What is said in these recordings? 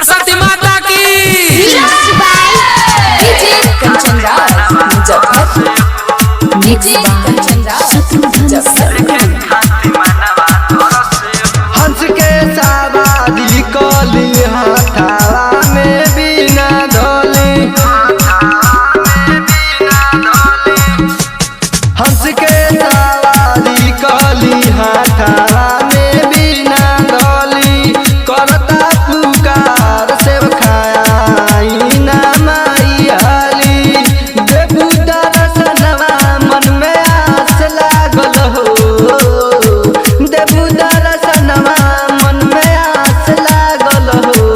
सरस्वती माता की हंस के सवारी कली हाथावा में बिना धोली हंस के सवारी कली हाथावा में बिना धोली करता पुकार सेव खाई ना माई हाली देबू दर्शनवा मन में आस लागल हो देबू दर्शनवा मन में आस लागल हो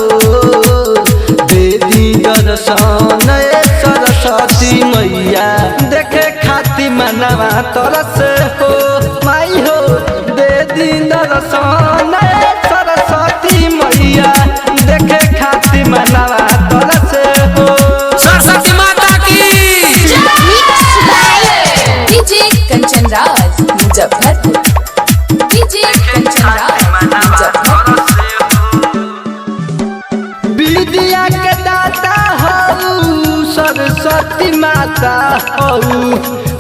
देदी दर्शन सरस्वती मैया देखे खाती मनवा तरस हो माई हो देदी दर्शन सरस्वती मैया देखे खाती मनवा तरस हो सरस्वती माता की कंचन राज मुजफ्फरपुर कंचन राज मुजफ्फरपुर विद्या के दाता हऊ सरस्वती माता हऊ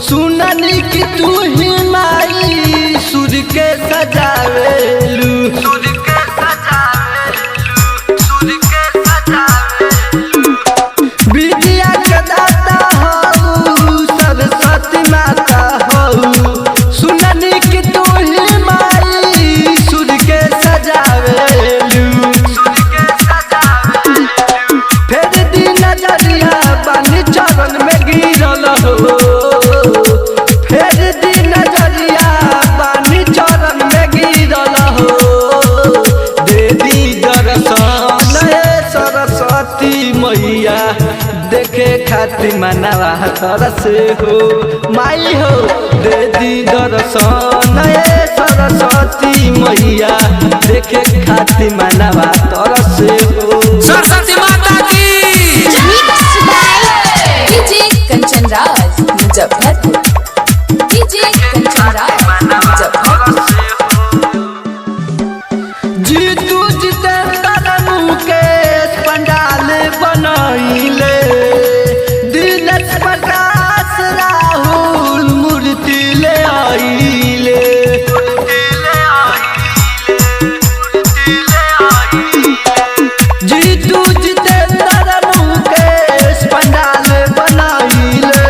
सुननी कि तू ही माई सूर्य के सजावेलू विद्या के दाता हऊ सरस्वती माता हऊ सुननी कि तू ही माई सूर्य के सजावेलू फेर दी नजरिया बानी चरण में गिरल हो फेर दी नजरिया बानी चरण में गिरल हो देवी दर्शन सरस्वती मैया देखे खाती मनवा तरस हो माई हो देवी दर्शन सरस्वती मैया देखे खाती मनवा तरस हो सरस्वती माता की कंचन राज मुजफ्फरपुर कंचन राज मुजफ्फरपुर जीतू जितेंद्र मुकेश पंडाल बनैले दिनेश प्रकाश राहुल मूर्ति ले आइले जीतू जितेंद्र मुकेश पंडाल बनैले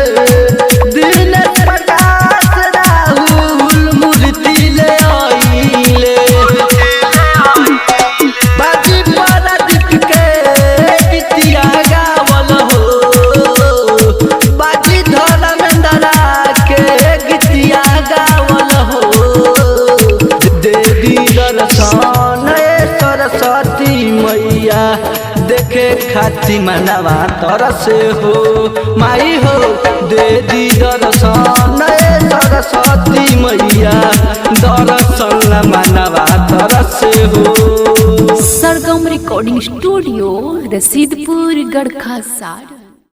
दिनेश प्रकाश राहुल मूर्ति ले आइले बाजी पारादीप के गीतिया गावल हो बाजी धर्मेंद्रा के गीतिया गावल हो देवी दर्शन सरस्वती मैया देखे खाती मनवा तरस हो माई हो देवी दर्शन सरस्वती मैया दर्शन मनवा तरस हो सरगम रिकॉर्डिंग स्टूडियो रसीदपुर गढ़खा सार।